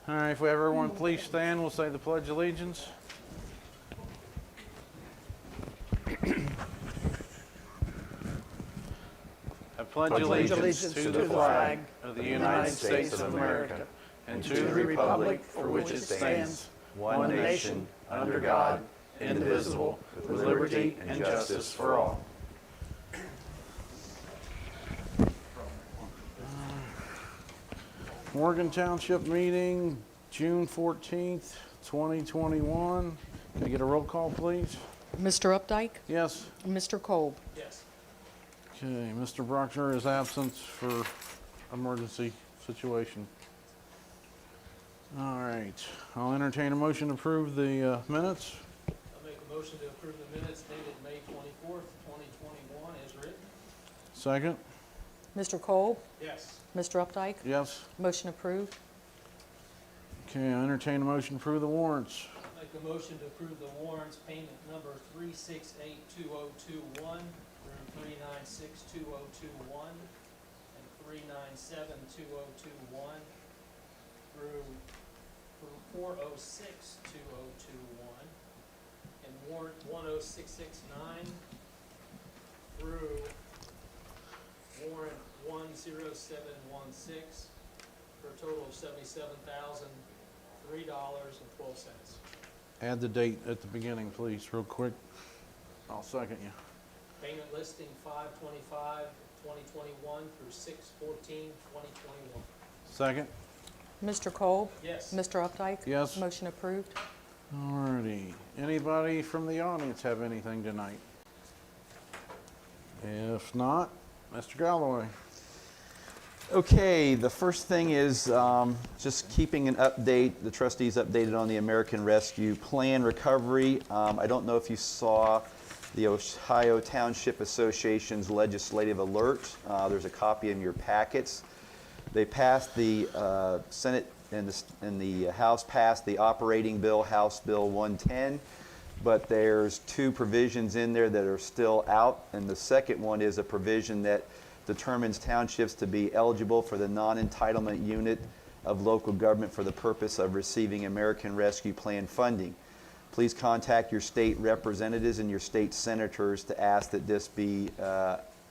All right, if we have everyone please stand, we'll say the Pledge of Allegiance. I pledge allegiance to the flag of the United States of America and to the republic for which it stands, one nation, under God, indivisible, with liberty and justice for all. Morgan Township meeting, June 14th, 2021. Can I get a roll call, please? Mr. Updike? Yes. Mr. Kolb? Yes. Okay, Mr. Brockner is absent for emergency situation. All right, I'll entertain a motion to approve the minutes. I'll make a motion to approve the minutes dated May 24th, 2021 as written. Second? Mr. Kolb? Yes. Mr. Updike? Yes. Motion approved. Okay, I entertain a motion to approve the warrants. I'll make a motion to approve the warrants payment number 3682021 through 3962021 and 3972021 through 4062021 and warrant 10669 through warrant 10716 for a total of $77,003.12. Add the date at the beginning, please, real quick. I'll second you. Payment listing 5/25/2021 through 6/14/2021. Second? Mr. Kolb? Yes. Mr. Updike? Yes. Motion approved. All righty. Anybody from the audience have anything tonight? If not, Mr. Galloway. Okay, the first thing is just keeping an update, the trustees updated on the American Rescue Plan recovery. I don't know if you saw the Ohio Township Association's legislative alert. There's a copy in your packets. They passed the Senate and the House passed the operating bill, House Bill 110, but there's two provisions in there that are still out, and the second one is a provision that determines townships to be eligible for the non-entitlement unit of local government for the purpose of receiving American Rescue Plan funding. Please contact your state representatives and your state senators to ask that this be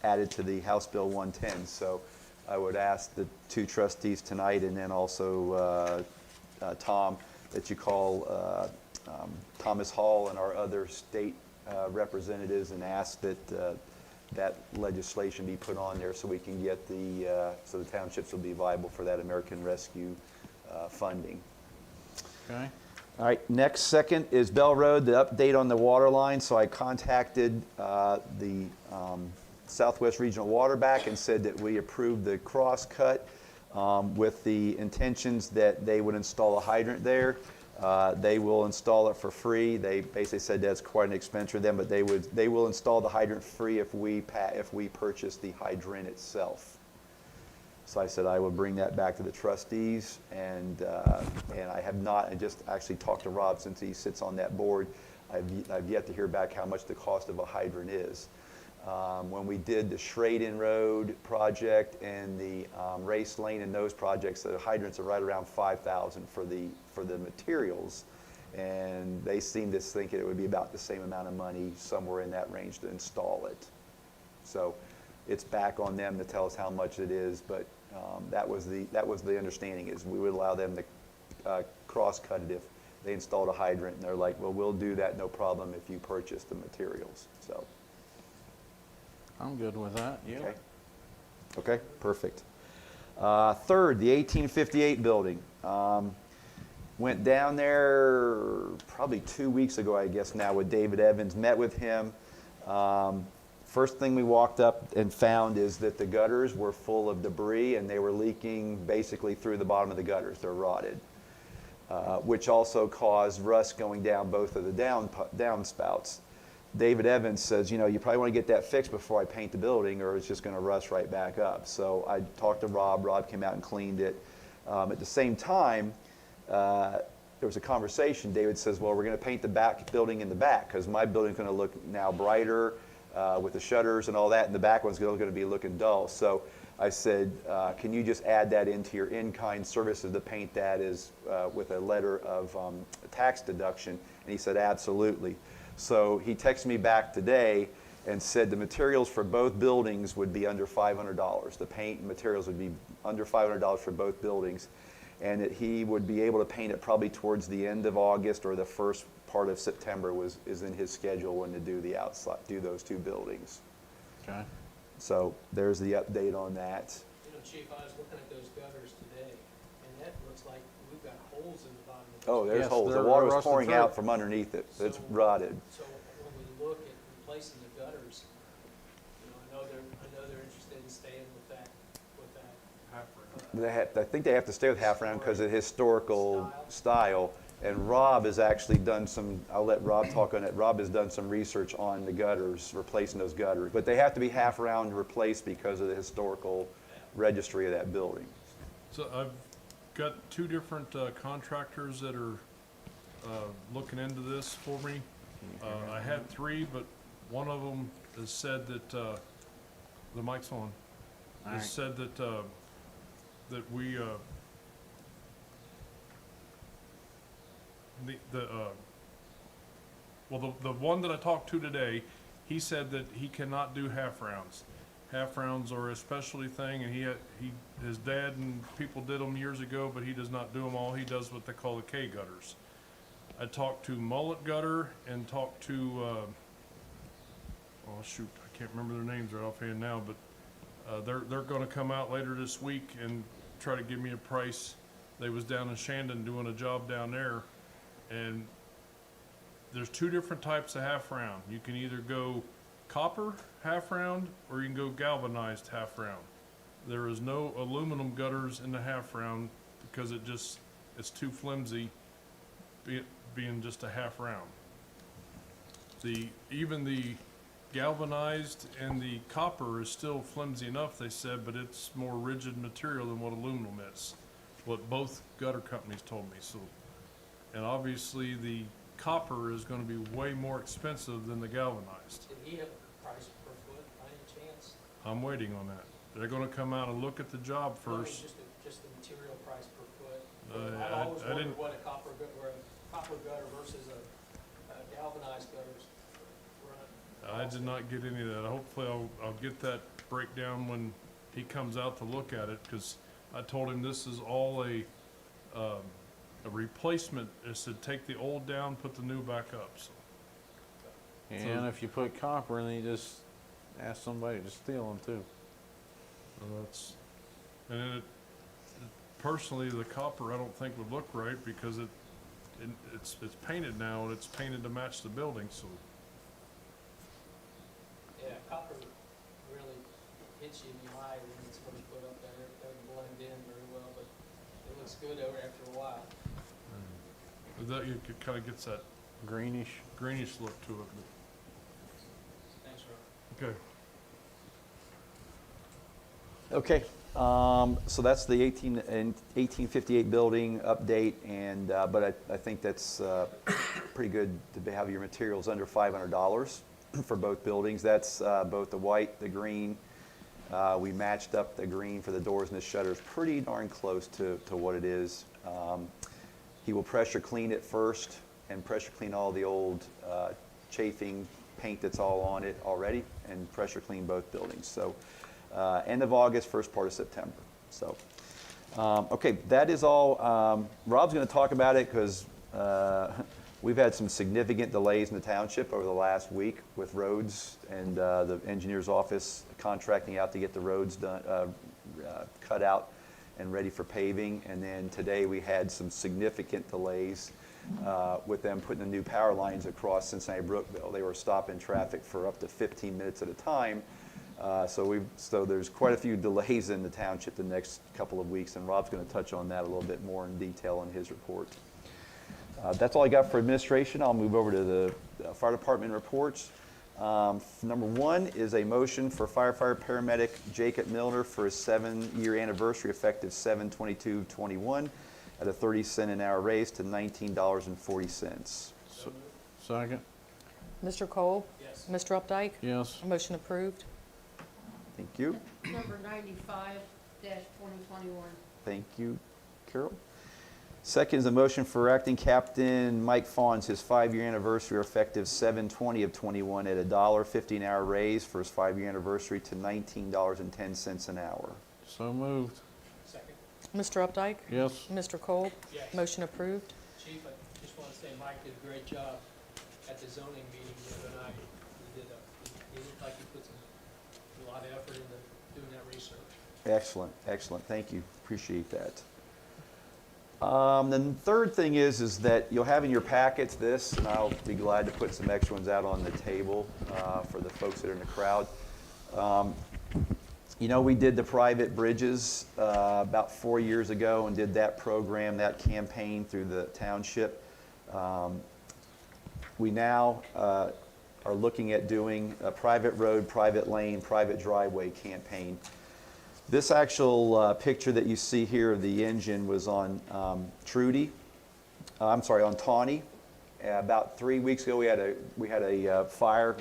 added to the House Bill 110. So I would ask the two trustees tonight, and then also Tom, that you call Thomas Hall and our other state representatives and ask that that legislation be put on there so we can get so the townships will be viable for that American Rescue funding. Okay. All right, next second is Bell Road, the update on the water line. So I contacted the Southwest Regional Water back and said that we approved the cross cut with the intentions that they would install a hydrant there. They will install it for free. They basically said that's quite an expense for them, but they will install the hydrant free if we purchase the hydrant itself. So I said I will bring that back to the trustees, and I have not. I just actually talked to Rob since he sits on that board. I've yet to hear back how much the cost of a hydrant is. When we did the Schraden Road project and the Race Lane and those projects, the hydrants are right around $5,000 for the materials, and they seem to think it would be about the same amount of money, somewhere in that range, to install it. So it's back on them to tell us how much it is, but that was the understanding, is we would allow them to cross cut it if they installed a hydrant, and they're like, well, we'll do that, no problem, if you purchase the materials. So. I'm good with that. Yeah. Okay. Okay, perfect. Third, the 1858 building. Went down there probably 2 weeks ago, I guess now, with David Evans, met with him. First thing we walked up and found is that the gutters were full of debris, and they were leaking basically through the bottom of the gutters. They're rotted, which also caused rust going down both of the downspouts. David Evans says, you probably want to get that fixed before I paint the building, or it's just going to rust right back up. So I talked to Rob. Rob came out and cleaned it. At the same time, there was a conversation. David says, well, we're going to paint the back building in the back, because my building's going to look now brighter with the shutters and all that, and the back one's going to be looking dull. So I said, can you just add that into your in-kind services to paint that as with a letter of tax deduction? And he said, absolutely. So he texted me back today and said the materials for both buildings would be under $500. The paint and materials would be under $500 for both buildings. And that he would be able to paint it probably towards the end of August or the first part of September is in his schedule when to do the outside, do those two buildings. Okay. So there's the update on that. You know, Chief, I was looking at those gutters today, and that looks like we've got holes in the bottom of those. Oh, there's Yes, holes. The they're water was rusted pouring through. out from underneath it. It's So- rotted. So when we look at replacing the gutters, you know, I know they're interested in staying with that. I think they have to stay with half round because of historical style. And Rob has actually done some, I'll let Rob talk on it. Rob has done some research on the gutters, replacing those gutters. But they have to be half round replaced because of the historical registry of that building. So I've got two different contractors that are looking into this for me. I had three, but one of them has said that, the mic's on, All has right. said that, that we, the one that I talked to today, he said that he cannot do half rounds. Half rounds are a specialty thing, and his dad and people did them years ago, but he does not do them all. He does what they call the K gutters. I talked to Mullet Gutter and talked to, oh shoot, I can't remember their names right offhand now, but they're going to come out later this week and try to give me a price. They was down in Shandon doing a job down there, and there's two different types of half round. You can either go copper half round or you can go galvanized half round. There is no aluminum gutters in the half round because it's too flimsy being just a half round. Even the galvanized and the copper is still flimsy enough, they said, but it's more rigid material than what aluminum is. What both gutter companies told me. So, and obviously the copper is going to be way more expensive than the galvanized. Did he have a price per foot by any chance? I'm waiting on that. They're going to come out and look at the job I mean, first. just the material price per foot. I I've always wondered didn't- what a copper gutter versus a galvanized gutters run. I did not get any of that. Hopefully I'll get that breakdown when he comes out to look at it, because I told him this is all a replacement. Is to take the old down, put the new back up. So. And if you put copper, then you just ask somebody to steal them too. That's, and then personally, the copper I don't think would look right because it's painted now and it's painted to match the building. So Yeah, copper really hits you in the eye when it's first put up there. It doesn't blend in very well, but it looks good over after a while. that it kind of gets that Greenish. greenish look to it. Thanks, Rob. Okay. Okay, so that's the 1858 building update, and but I think that's pretty good to have your materials under $500 for both buildings. That's both the white, the green. We matched up the green for the doors and the shutters pretty darn close to what it is. He will pressure clean it first and pressure clean all the old chafing paint that's all on it already, and pressure clean both buildings. So end of August, first part of September. So, okay, that is all. Rob's going to talk about it because we've had some significant delays in the township over the last week with roads and the engineer's office contracting out to get the roads done, cut out and ready for paving. And then today we had some significant delays with them putting the new power lines across Cincinnati Brookville. They were stopping traffic for up to 15 minutes at a time. So there's quite a few delays in the township the next couple of weeks, and Rob's going to touch on that a little bit more in detail in his report. That's all I got for administration. I'll move over to the fire department reports. Number one is a motion for firefighter paramedic Jacob Milner for his 7-year anniversary effective 7/22/21 at a 30-cent an hour raise to $19.40. Second. Mr. Cole? Yes. Mr. Updike? Yes. Motion approved. Thank you. Number 95-2021. Thank you, Carol. Second is a motion for acting captain Mike Fawns, his 5-year anniversary effective 7/20 of '21 at $1.50 an hour raise for his 5-year anniversary to $19.10 an hour. So moved. Second. Mr. Updike? Yes. Mr. Kolb? Yes. Motion approved. Chief, I just want to say Mike did a great job at the zoning meeting the other night. He looked like he put a lot of effort into doing that research. Excellent, excellent. Thank you. Appreciate that. The third thing is that you'll have in your packets this, and I'll be glad to put some extra ones out on the table for the folks that are in the crowd. You know, we did the private bridges about 4 years ago and did that program, that campaign through the township. We now are looking at doing a private road, private lane, private driveway campaign. This actual picture that you see here of the engine was on on Tawny. About 3 weeks ago, we had a fire,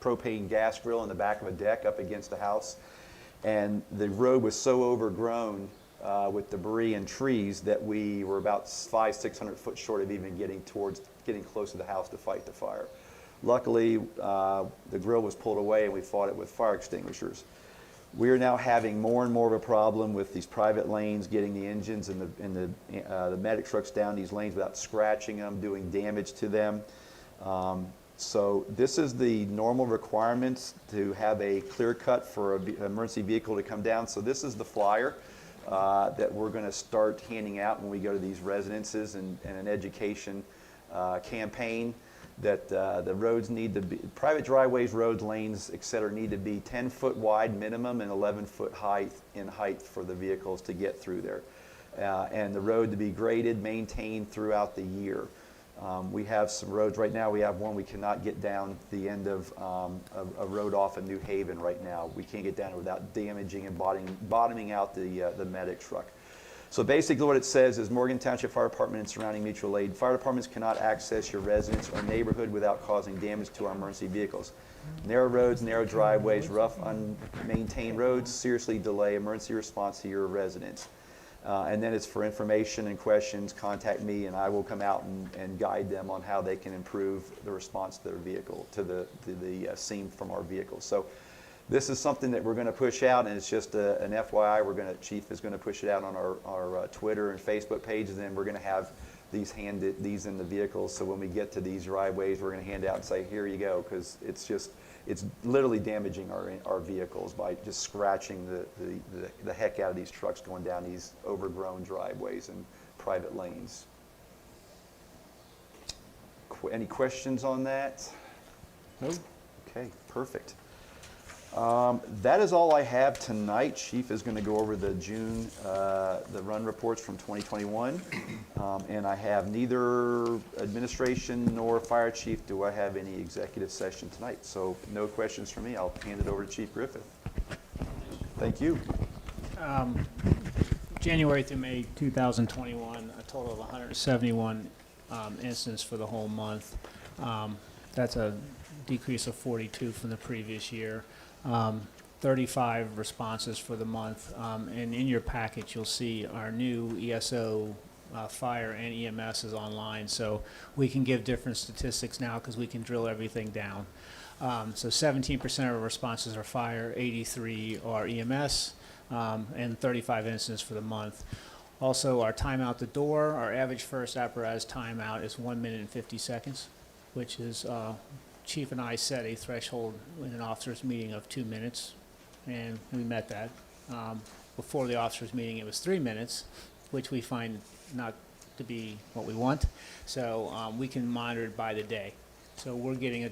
propane gas grill in the back of a deck up against the house, and the road was so overgrown with debris and trees that we were about 500-600 foot short of even getting close to the house to fight the fire. Luckily, the grill was pulled away and we fought it with fire extinguishers. We are now having more and more of a problem with these private lanes, getting the engines and the medic trucks down these lanes without scratching them, doing damage to them. So this is the normal requirements to have a clear cut for an emergency vehicle to come down. So this is the flyer that we're going to start handing out when we go to these residences and an education campaign that the roads need to be, private driveways, roads, lanes, et cetera, need to be 10-foot wide minimum and 11-foot in height for the vehicles to get through there. And the road to be graded, maintained throughout the year. We have some roads right now. We have one we cannot get down the end of a road off in New Haven right now. We can't get down it without damaging and bottoming out the medic truck. So basically what it says is Morgan Township Fire Department and surrounding mutual aid fire departments cannot access your residence or neighborhood without causing damage to our emergency vehicles. Narrow roads, narrow driveways, rough, unmaintained roads seriously delay emergency response to your residents. And then it's for information and questions, contact me and I will come out and guide them on how they can improve the response to their vehicle, to the scene from our vehicles. So this is something that we're going to push out, and it's just an FYI. Chief is going to push it out on our Twitter and Facebook pages, and then we're going to have these in the vehicles. So when we get to these driveways, we're going to hand out and say, here you go, because it's literally damaging our vehicles by just scratching the heck out of these trucks going down these overgrown driveways and private lanes. Any questions on that? Nope. Okay, perfect. That is all I have tonight. Chief is going to go over the the run reports from 2021. And I have neither administration nor fire chief do I have any executive session tonight. So no questions from me. I'll hand it over to Chief Griffith. Thank you. January through May 2021, a total of 171 incidents for the whole month. That's a decrease of 42 from the previous year. 35 responses for the month. And in your package, you'll see our new ESO fire and EMS is online. So we can give different statistics now because we can drill everything down. So 17% of our responses are fire, 83 are EMS, and 35 incidents for the month. Also, our time out the door, our average first apparatus timeout is 1 minute and 50 seconds, which is Chief and I set a threshold in an officers meeting of 2 minutes, and we met that. Before the officers meeting, it was 3 minutes, which we find not to be what we want. So we can monitor it by the day. So we're getting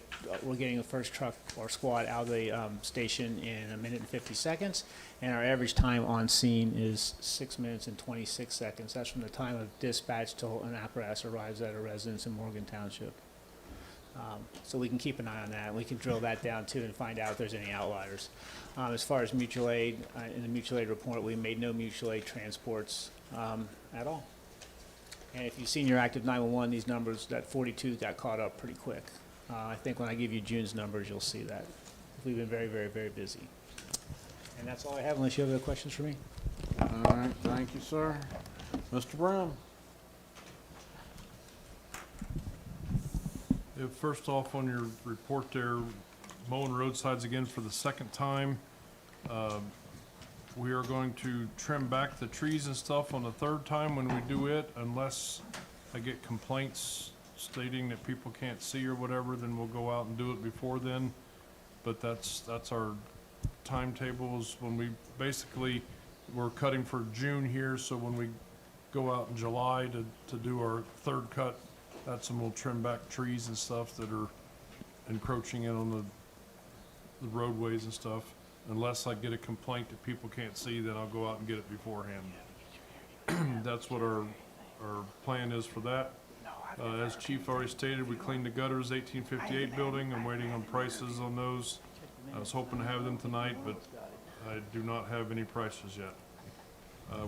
a first truck or squad out of the station in 1 minute and 50 seconds, and our average time on scene is 6 minutes and 26 seconds. That's from the time of dispatch till an apparatus arrives at a residence in Morgan Township. So we can keep an eye on that. We can drill that down too and find out if there's any outliers. As far as mutual aid, in the mutual aid report, we made no mutual aid transports at all. And if you've seen your active 911, these numbers, that 42 got caught up pretty quick. I think when I give you June's numbers, you'll see that. We've been very, very, very busy. And that's all I have, unless you have other questions for me. All right, thank you, sir. Mr. Brown? First off, on your report there, mowing roadsides again for the second time. We are going to trim back the trees and stuff on the third time when we do it, unless I get complaints stating that people can't see or whatever, then we'll go out and do it before then. But that's our timetable, is when we basically, we're cutting for June here, so when we go out in July to do our third cut, that's when we'll trim back trees and stuff that are encroaching in on the roadways and stuff. Unless I get a complaint that people can't see, then I'll go out and get it beforehand. That's what our plan is for that. As Chief already stated, we cleaned the gutters, 1858 building. I'm waiting on prices on those. I was hoping to have them tonight, but I do not have any prices yet.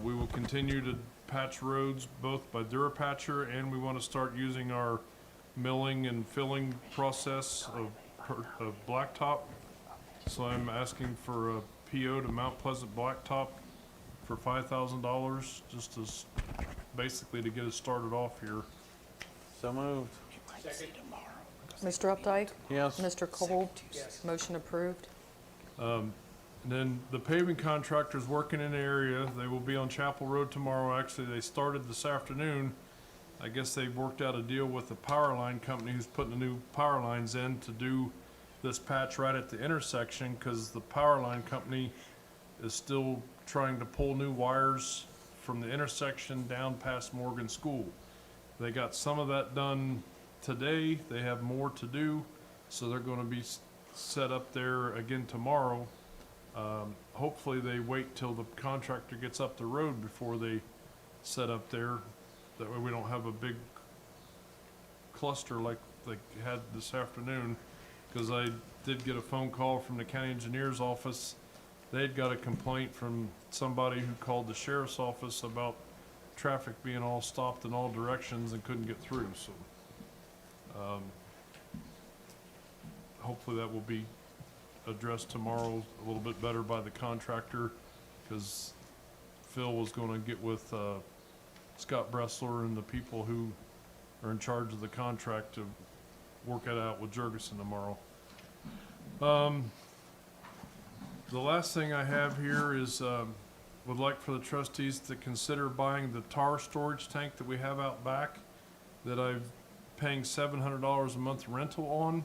We will continue to patch roads both by Durapatcher, and we want to start using our milling and filling process of blacktop. So I'm asking for a PO to Mount Pleasant Blacktop for $5,000, just as basically to get us started off here. So moved. Second. Mr. Updike? Yes. Mr. Kolb? Yes. Motion approved. And then the paving contractor's working in the area. They will be on Chapel Road tomorrow. Actually, they started this afternoon. I guess they've worked out a deal with the power line company who's putting the new power lines in to do this patch right at the intersection, because the power line company is still trying to pull new wires from the intersection down past Morgan School. They got some of that done today. They have more to do, so they're going to be set up there again tomorrow. Hopefully they wait till the contractor gets up the road before they set up there. That way we don't have a big cluster like they had this afternoon, because I did get a phone call from the county engineer's office. They'd got a complaint from somebody who called the sheriff's office about traffic being all stopped in all directions and couldn't get through, so hopefully that will be addressed tomorrow a little bit better by the contractor, because Phil was going to get with Scott Bressler and the people who are in charge of the contract to work it out with Jurgensen tomorrow. The last thing I have here is would like for the trustees to consider buying the tar storage tank that we have out back that I'm paying $700 a month rental on.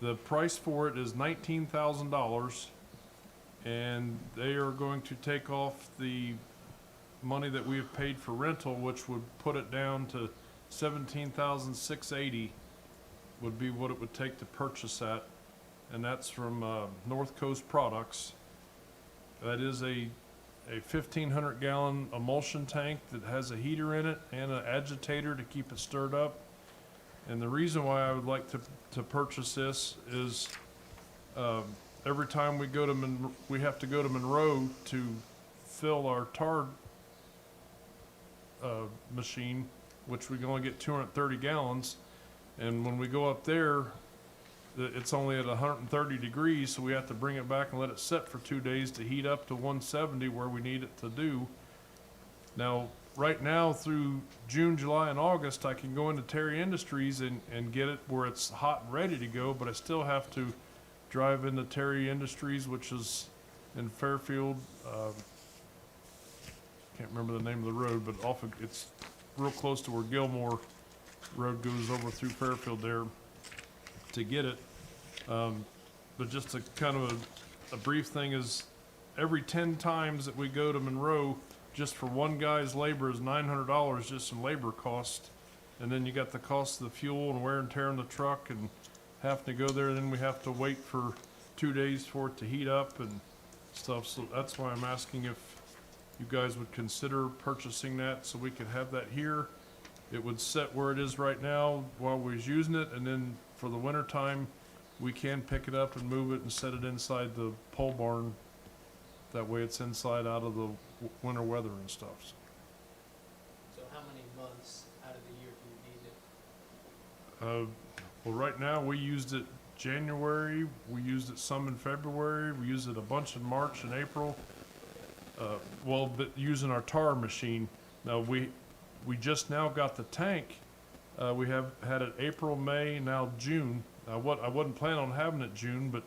The price for it is $19,000, and they are going to take off the money that we have paid for rental, which would put it down to $17,680 would be what it would take to purchase that, and that's from North Coast Products. That is a 1,500 gallon emulsion tank that has a heater in it and an agitator to keep it stirred up. And the reason why I would like to purchase this is every time we go to we have to go to Monroe to fill our tar machine, which we can only get 230 gallons. And when we go up there, it's only at 130 degrees, so we have to bring it back and let it set for 2 days to heat up to 170 where we need it to do. Now, right now through June, July, and August, I can go into Terry Industries and get it where it's hot and ready to go, but I still have to drive into Terry Industries, which is in Fairfield. Can't remember the name of the road, but it's real close to where Gilmore Road goes over through Fairfield there to get it. But just a kind of a brief thing is every 10 times that we go to Monroe, just for one guy's labor is $900 just in labor cost. And then you got the cost of the fuel and wear and tear in the truck and having to go there, and then we have to wait for 2 days for it to heat up and stuff. So that's why I'm asking if you guys would consider purchasing that so we could have that here. It would set where it is right now while we're using it, and then for the winter time, we can pick it up and move it and set it inside the pole barn. That way it's inside out of the winter weather and stuff. So how many months out of the year do you need it? Well, right now we used it January, we used it some in February, we used it a bunch in March and April. But using our tar machine. Now, we just now got the tank. We have had it April, May, now June. I wasn't planning on having it June, but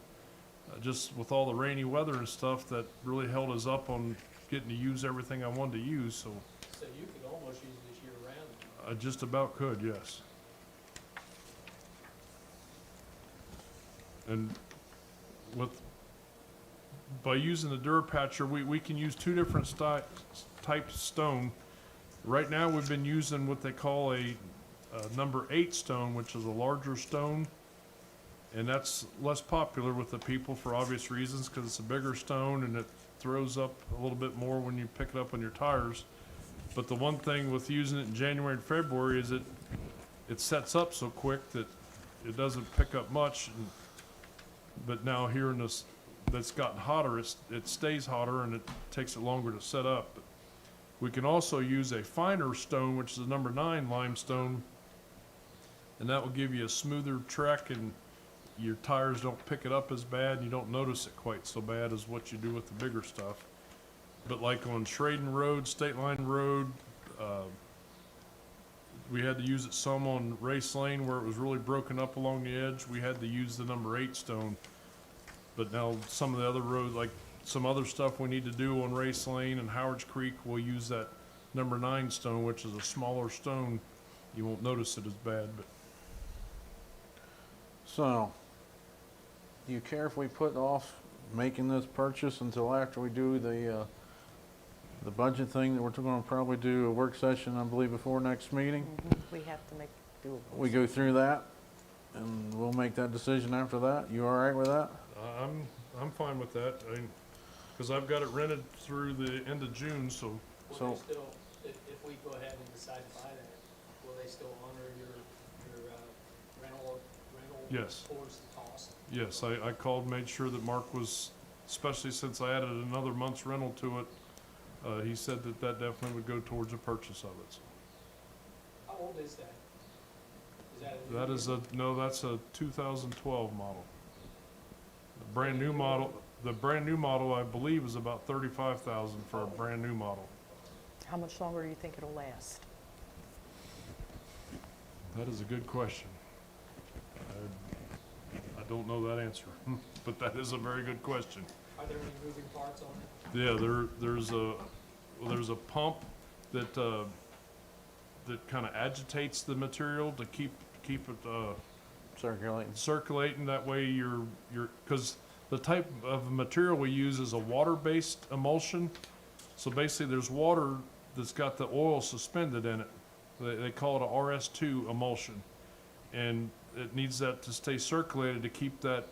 just with all the rainy weather and stuff, that really held us up on getting to use everything I wanted to use, so So you could almost use this year round. I just about could, yes. And by using the Durapatcher, we can use two different types of stone. Right now, we've been using what they call a number 8 stone, which is a larger stone. And that's less popular with the people for obvious reasons, because it's a bigger stone and it throws up a little bit more when you pick it up on your tires. But the one thing with using it in January and February is it sets up so quick that it doesn't pick up much. But now here in this, that's gotten hotter, it stays hotter and it takes it longer to set up. But we can also use a finer stone, which is a number 9 limestone, and that will give you a smoother trek, and your tires don't pick it up as bad, and you don't notice it quite so bad as what you do with the bigger stuff. But like on Schraden Road, State Line Road, we had to use it some on Race Lane where it was really broken up along the edge. We had to use the number 8 stone. But now some of the other roads, like some other stuff we need to do on Race Lane and Howard's Creek, we'll use that number 9 stone, which is a smaller stone. You won't notice it as bad, but So, do you care if we put off making this purchase until after we do the budget thing that we're gonna probably do a work session, I believe, before next meeting? We have to make doable. We go through that and we'll make that decision after that. You all right with that? I'm fine with that. Because I've got it rented through the end of June, so Will So- they still, if we go ahead and decide to buy that, will they still honor your rental Yes. towards the cost? yes, I called, made sure that Mark was, especially since I added another month's rental to it, he said that definitely would go towards the purchase of it. So How old is that? Is that a new that is vehicle? no, that's a 2012 model. The brand new model, I believe, is about 35,000 for a brand new model. How much longer do you think it'll last? That is a good question. I don't know that answer, but that is a very good question. Are there any moving parts on it? Yeah, there's a pump that kind of agitates the material to keep it Circulating. circulating. That way because the type of material we use is a water-based emulsion. So basically there's water that's got the oil suspended in it. They call it a RS2 emulsion. And it needs that to stay circulated to keep that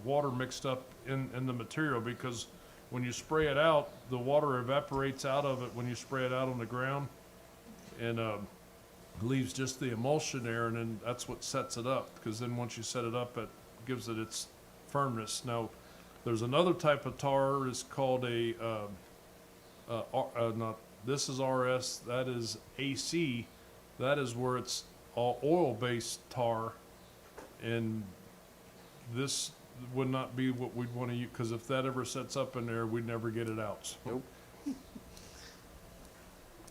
water mixed up in the material, because when you spray it out, the water evaporates out of it when you spray it out on the ground, and leaves just the emulsion there, and then that's what sets it up, because then once you set it up, it gives it its firmness. Now, there's another type of tar, it's called this is RS, that is AC, that is where it's all oil-based tar, and this would not be what we'd want to use, because if that ever sets up in there, we'd never get it out. Nope.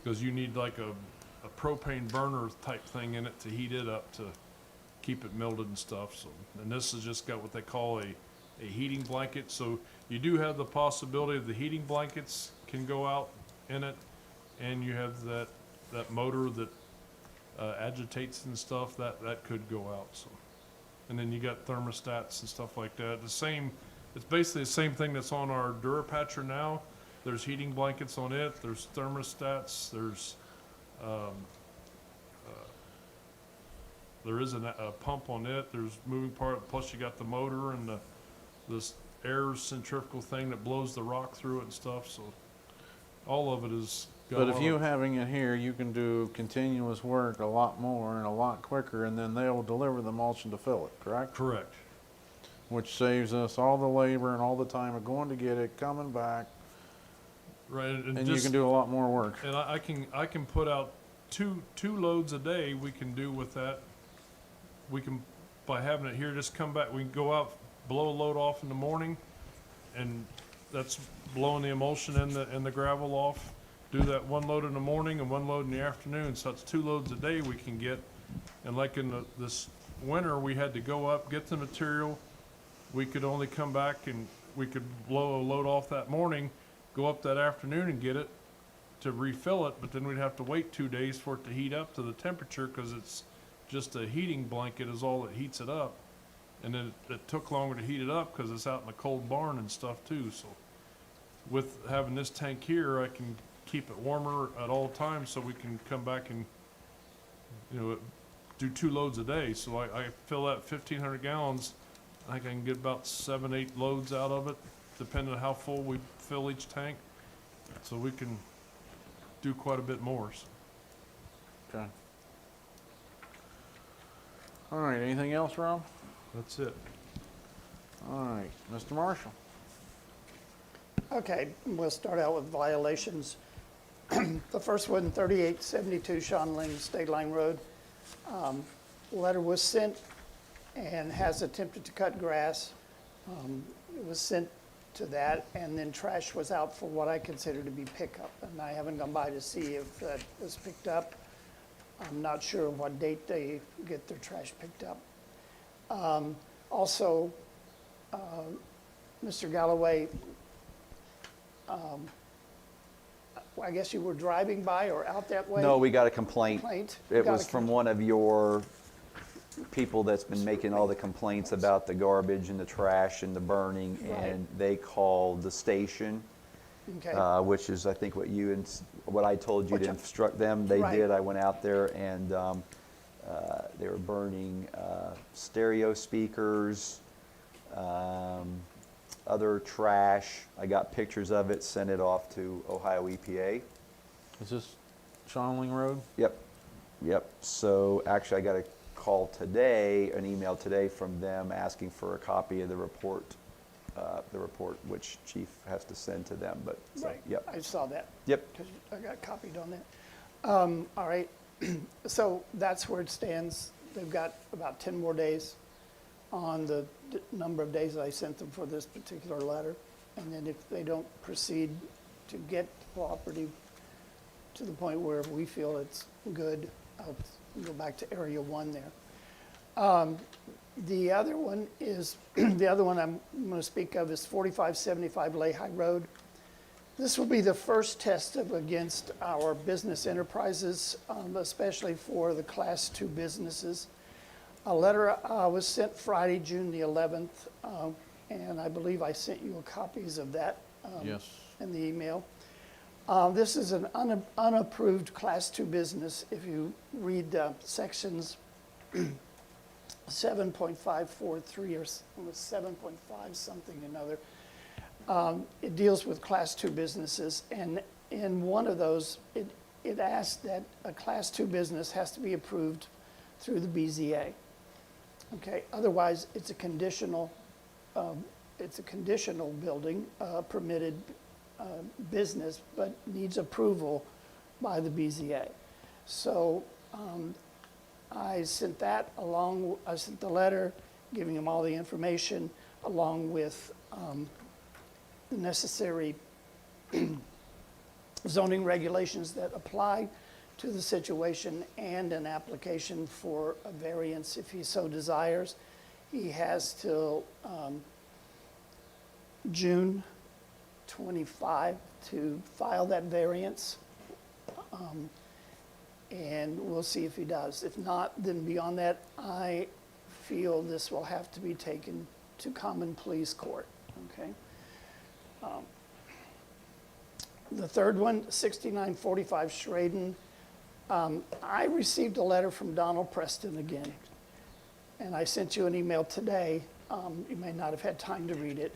Because you need like a propane burner type thing in it to heat it up to keep it melted and stuff. So, and this has just got what they call a heating blanket. So you do have the possibility of the heating blankets can go out in it, and you have that motor that agitates and stuff, that could go out. So, and then you got thermostats and stuff like that. It's basically the same thing that's on our Durapatcher now. There's heating blankets on it, there's thermostats, there is a pump on it, there's moving part, plus you got the motor and this air centrifugal thing that blows the rock through it and stuff, so all of it is got But a if lot you of- having it here, you can do continuous work a lot more and a lot quicker, and then they'll deliver the emulsion to fill it, correct? Correct. Which saves us all the labor and all the time of going to get it, coming back, Right, and you just- can do a lot more work. And I can put out two loads a day we can do with that. We can by having it here, just come back, we can go out, blow a load off in the morning, and that's blowing the emulsion and the gravel off. Do that one load in the morning and one load in the afternoon, so that's 2 loads a day we can get. And like in this winter, we had to go up, get the material. We could only come back and we could blow a load off that morning, go up that afternoon and get it to refill it, but then we'd have to wait 2 days for it to heat up to the temperature, because it's just a heating blanket is all that heats it up. And then it took longer to heat it up because it's out in a cold barn and stuff too. So with having this tank here, I can keep it warmer at all times, so we can come back and, do 2 loads a day. So I fill that 1,500 gallons. I think I can get about 7, 8 loads out of it, depending on how full we fill each tank. So we can do quite a bit more. So Okay. All right, anything else, Rob? that's it. All right, Mr. Marshall. Okay, we'll start out with violations. The first one, 3872 Sean Ling State Line Road. Letter was sent and has attempted to cut grass. It was sent to that, and then trash was out for what I consider to be pickup. And I haven't gone by to see if that was picked up. I'm not sure what date they get their trash picked up. Also, Mr. Galloway, I guess you were driving by or out that way? No, we got a complaint. Complaint? It Got was a from one of your people that's been making all the complaints about the garbage and the trash and the burning, Right. and they called the station, Okay, which is, I think, what I told you Which to I- instruct them. They Right. did. I went out there, and they were burning stereo speakers, other trash. I got pictures of it, sent it off to Ohio EPA. Is this Shonling Road? Yep, yep. So actually, I got a call today, an email today from them asking for a copy of the report, which Chief has to send to them, but, so, right, yep, I saw that, yep. because I got copied on that. All right, so that's where it stands. They've got about 10 more days on the number of days I sent them for this particular letter. And then if they don't proceed to get the property to the point where we feel it's good, I'll go back to Area 1 there. The other one is, the other one I'm going to speak of is 4575 Lehigh Road. This will be the first test against our business enterprises, especially for the Class 2 businesses. A letter was sent Friday, June the 11th, and I believe I sent you copies of that Yes. in the email. This is an unapproved Class 2 business. If you read sections 7.543 or 7.5 something another, it deals with Class 2 businesses. And in one of those, it asks that a Class 2 business has to be approved through the BZA. Okay, otherwise it's a conditional building, permitted business, but needs approval by the BZA. So I sent that along, I sent the letter giving them all the information along with the necessary zoning regulations that apply to the situation and an application for a variance if he so desires. He has till June 25 to file that variance. And we'll see if he does. If not, then beyond that, I feel this will have to be taken to common pleas court, okay? The third one, 6945 Schraden. I received a letter from Donald Preston again, and I sent you an email today. You may not have had time to read it,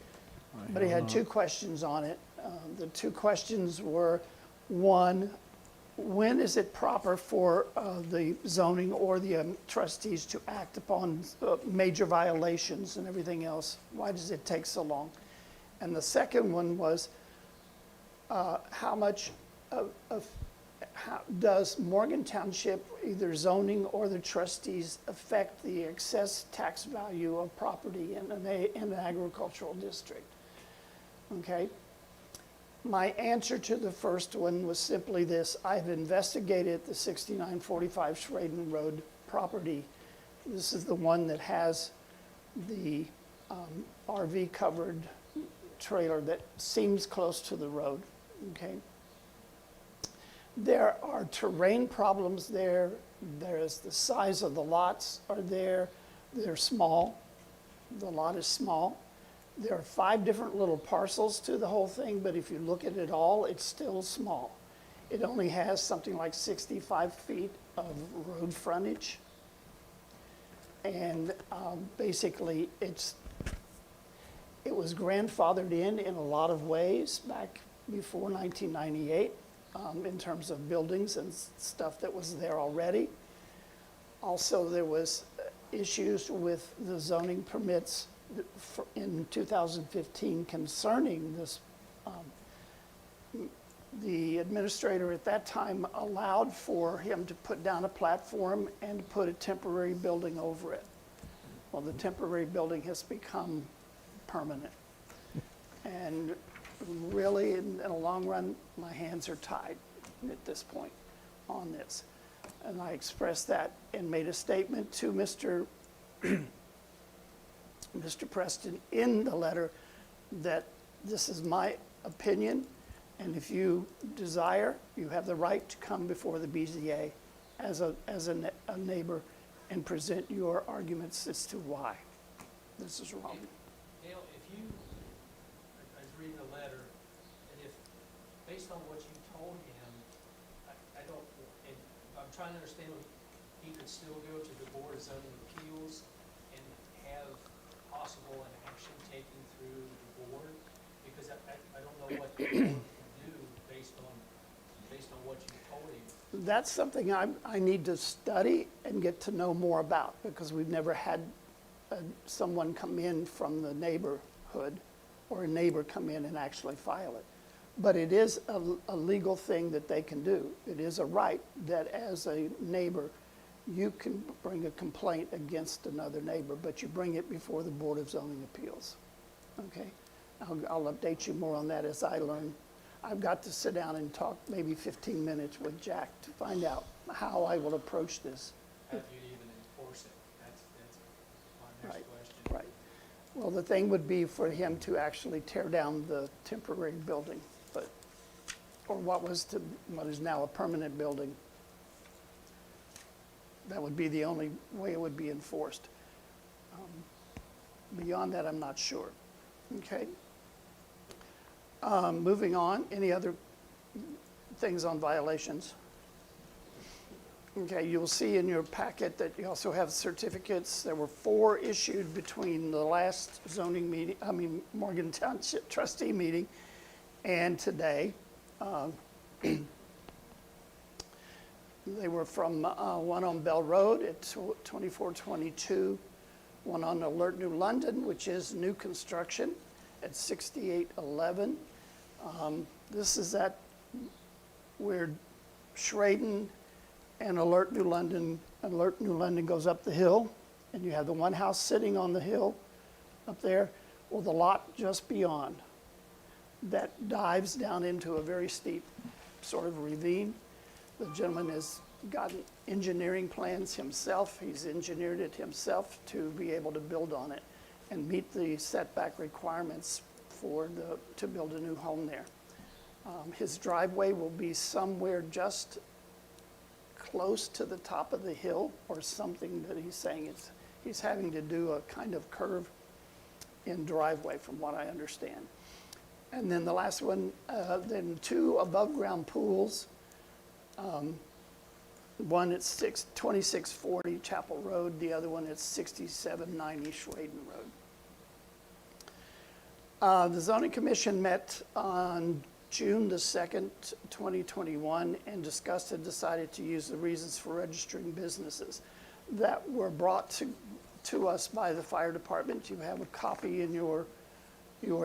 but he had 2 questions on it. The 2 questions were, one, when is it proper for the zoning or the trustees to act upon major violations and everything else? Why does it take so long? And the second one was, how much does Morgan Township, either zoning or the trustees, affect the excess tax value of property in an agricultural district? Okay. My answer to the first one was simply this: I've investigated the 6945 Schraden Road property. This is the one that has the RV covered trailer that seems close to the road, okay? There are terrain problems there. There's the size of the lots are there. They're small. The lot is small. There are 5 different little parcels to the whole thing, but if you look at it all, it's still small. It only has something like 65 feet of road frontage. And basically, it was grandfathered in a lot of ways back before 1998 in terms of buildings and stuff that was there already. Also, there was issues with the zoning permits in 2015 concerning this. The administrator at that time allowed for him to put down a platform and put a temporary building over it. Well, the temporary building has become permanent. And really, in the long run, my hands are tied at this point on this. And I expressed that and made a statement to Mr. Preston in the letter that this is my opinion, and if you desire, you have the right to come before the BZA as a neighbor and present your arguments as to why this is wrong. Dale, I was reading the letter, and if, based on what you told him, I don't, and I'm trying to understand, he could still go to the Board of Zoning Appeals and have possible an action taken through the board, because I don't know what the board can do based on what you told him. That's something I need to study and get to know more about, because we've never had someone come in from the neighborhood or a neighbor come in and actually file it. But it is a legal thing that they can do. It is a right that as a neighbor, you can bring a complaint against another neighbor, but you bring it before the Board of Zoning Appeals. Okay? I'll update you more on that as I learn. I've got to sit down and talk maybe 15 minutes with Jack to find out how I will approach this. How do you even enforce it? That's my next Right, question. right. Well, the thing would be for him to actually tear down the temporary building, or what is now a permanent building. That would be the only way it would be enforced. Beyond that, I'm not sure. Okay? Moving on, any other things on violations? Okay, you'll see in your packet that you also have certificates. There were 4 issued between the last zoning meeting, Morgan Township trustee meeting and today. They were from one on Bell Road at 2422, one on Alert New London, which is new construction at 6811. This is at where Schraden and Alert New London goes up the hill, and you have the one house sitting on the hill up there, or the lot just beyond that dives down into a very steep sort of ravine. The gentleman has gotten engineering plans himself. He's engineered it himself to be able to build on it and meet the setback requirements to build a new home there. His driveway will be somewhere just close to the top of the hill, or something that he's saying he's having to do a kind of curve in driveway, from what I understand. And then the last one, then 2 above-ground pools. One at 2640 Chapel Road, the other one at 6790 Schraden Road. The Zoning Commission met on June the 2nd, 2021, and discussed and decided to use the reasons for registering businesses that were brought to us by the fire department. You have a copy in your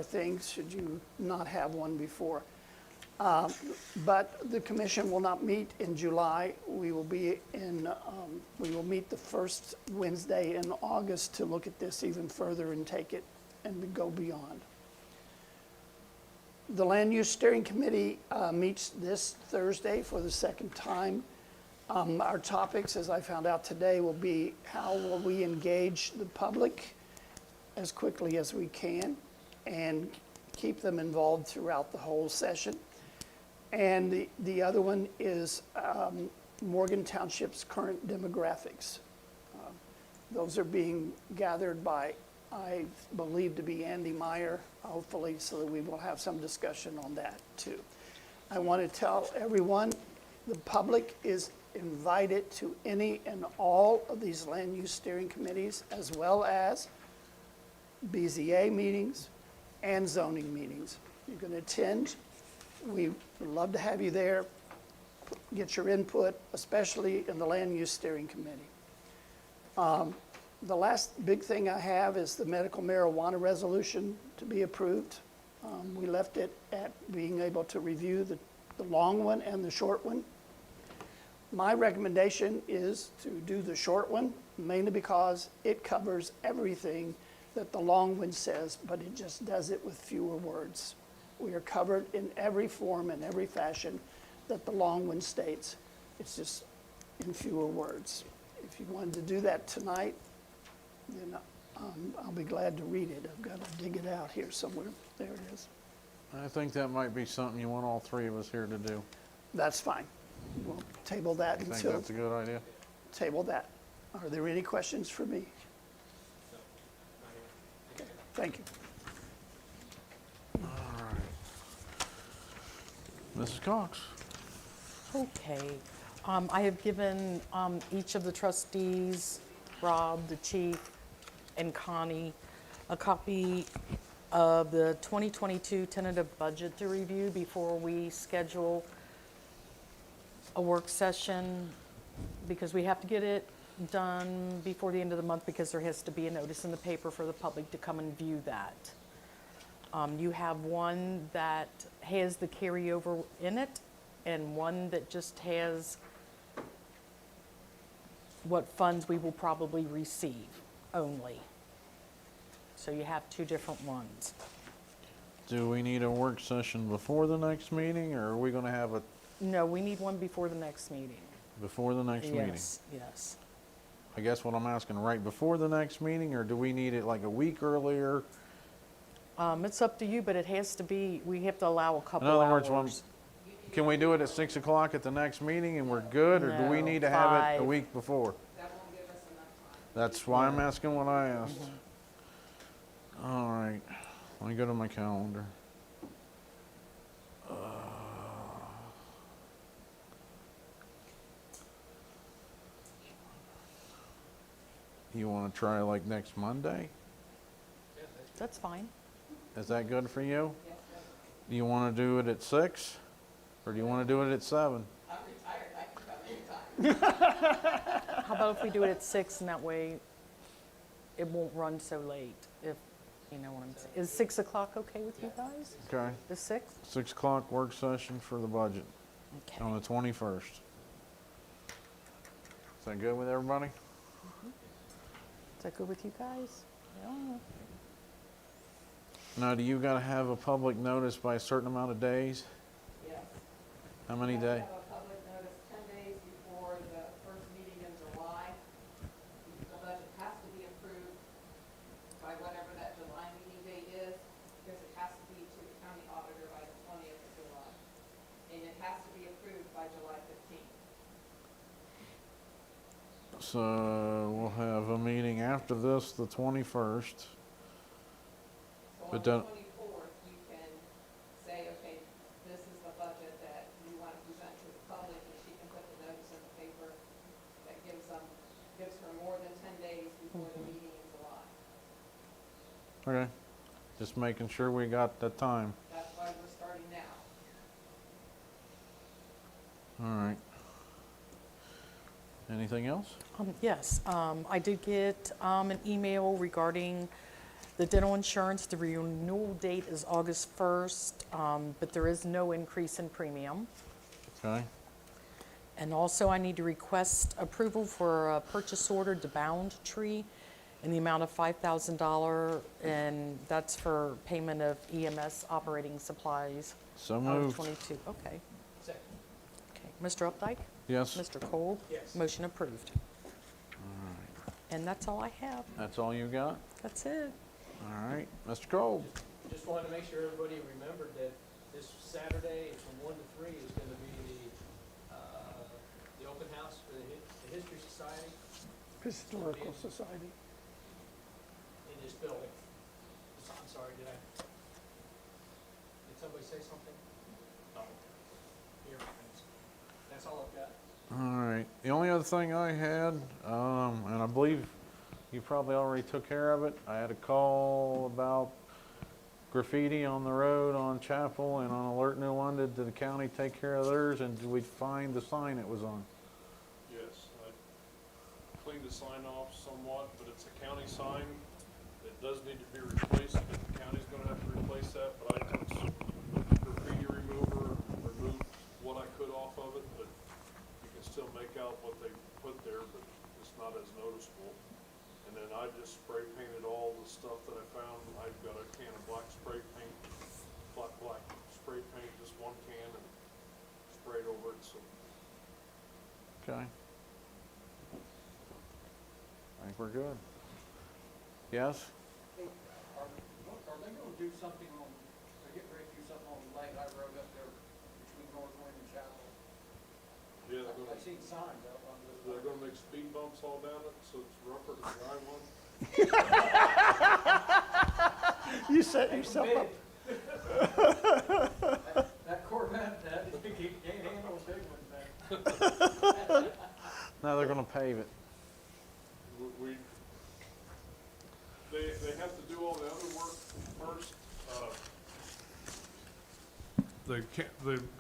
things, should you not have one before. But the commission will not meet in July. We will we will meet the first Wednesday in August to look at this even further and take it and go beyond. The Land Use Steering Committee meets this Thursday for the second time. Our topics, as I found out today, will be how will we engage the public as quickly as we can and keep them involved throughout the whole session. And the other one is Morgan Township's current demographics. Those are being gathered by, I believe to be Andy Meyer, hopefully, so that we will have some discussion on that too. I want to tell everyone, the public is invited to any and all of these land use steering committees, as well as BZA meetings and zoning meetings. You can attend. We would love to have you there. Get your input, especially in the land use steering committee. The last big thing I have is the medical marijuana resolution to be approved. We left it at being able to review the long one and the short one. My recommendation is to do the short one, mainly because it covers everything that the long one says, but it just does it with fewer words. We are covered in every form and every fashion that the long one states. It's just in fewer words. If you wanted to do that tonight, then I'll be glad to read it. I've got to dig it out here somewhere. There it is. I think that might be something you want all three of us here to do. That's fine. We'll table that I think until, that's a good idea. table that. Are there any questions for me? Okay, thank you. Mrs. Cox? Okay. I have given each of the trustees, Rob, the chief, and Connie, a copy of the 2022 tentative budget to review before we schedule a work session, because we have to get it done before the end of the month, because there has to be a notice in the paper for the public to come and view that. You have one that has the carryover in it, and one that just has what funds we will probably receive only. So you have two different ones. Do we need a work session before the next meeting, or are we going to have it No, we need one before the next meeting. before the next meeting? Yes, yes. I guess what I'm asking, right before the next meeting, or do we need it like a week earlier? It's up to you, but it has to be, we have to allow a couple In other hours. words, can we do it at 6 o'clock at the next meeting and we're good, or do we No, need to have it a 5. week before? That won't give us enough time. That's why I'm asking what I asked. All right, let me go to my calendar. You want to try like next Monday? That's fine. Is that good for you? Do you want to do it at 6? Or do you want to do it at 7? I'm retired, I can come anytime. How about if we do it at 6, and that way it won't run so late, if, you know what I'm saying. Is 6 o'clock okay with you guys? Okay, The 6th? 6 o'clock work session for the budget Okay. on the 21st. Is that good with everybody? Is that good with you guys? Yeah. Now, do you gotta have a public notice by a certain amount of days? Yes. How many We have days? to have a public notice 10 days before the first meeting in July. The budget has to be approved by whatever that July meeting date is, because it has to be to the county auditor by the 20th of July. And it has to be approved by July 15th. So we'll have a meeting after this, the 21st. So But on the don't- 24th, you can say, okay, this is the budget that you want to present to the public, and she can put the notice in the paper that gives her more than 10 days before the meeting in July. Okay, just making sure we got the time. That's why we're starting now. All right. Anything else? Yes, I did get an email regarding The dental insurance, the renewal date is August 1st, but there is no increase in premium. Okay. And also, I need to request approval for a purchase order to Bound Tree in the amount of $5,000, and that's for payment of EMS operating supplies. So Out of moved. 22, okay. Second. Okay, Mr. Updike? Yes, Mr. Cole? Yes. Motion approved. And that's all I have. that's all you got? That's it. All right, Mr. Cole. Just wanted to make sure everybody remembered that this Saturday from 1 to 3 is going to be the open house for the History Society Historical Society. in this building. I'm sorry, did somebody say something? Oh, here, thanks. That's all I've got. All right, the only other thing I had, and I believe you probably already took care of it, I had a call about graffiti on the road on Chapel and on Alert New London. Did the county take care of theirs, and did we find the sign it was on? Yes, I cleaned the sign off somewhat, but it's a county sign. It does need to be replaced, but the county's gonna have to replace that, but I took some graffiti remover, removed what I could off of it, but you can still make out what they put there, but it's not as noticeable. And then I just spray painted all the stuff that I found. I've got a can of black spray paint, black spray paint, just one can, and sprayed over it, so. Okay. I think we're good. Yes? Hey, are they gonna do something on, they're getting ready to do something on Lehigh Road up there between North Wind and Chapel? Yeah, they're gonna, I've seen signs up on the. they're gonna make speed bumps all down it, so it's rougher to drive on. You set yourself up. That Corvette, you can't handle a big one, man. No, they're gonna pave it. They have to do all the other work first.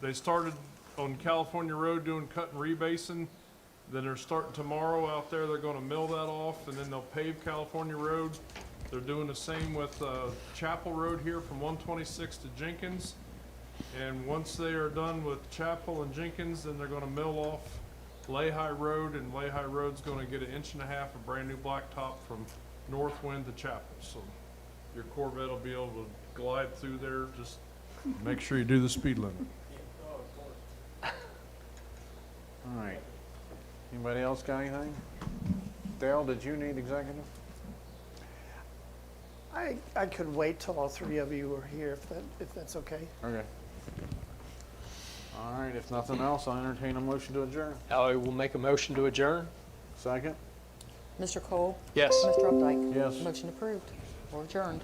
They started on California Road doing cut and rebasing. Then they're starting tomorrow out there. They're gonna mill that off, and then they'll pave California Road. They're doing the same with Chapel Road here from 126 to Jenkins. And once they are done with Chapel and Jenkins, then they're gonna mill off Lehigh Road, and Lehigh Road's gonna get 1.5 inches of brand new blacktop from North Wind to Chapel. So your Corvette will be able to glide through there. Just make sure you do the speed limit. Oh, of course. All right. Anybody else got anything? Dale, did you need executive? I could wait till all three of you were here, if that's okay. Okay. All right, if nothing else, I'll entertain a motion to adjourn. I will make a motion to adjourn. Second? Mr. Cole? Yes. Mr. Updike? Yes. Motion approved or adjourned.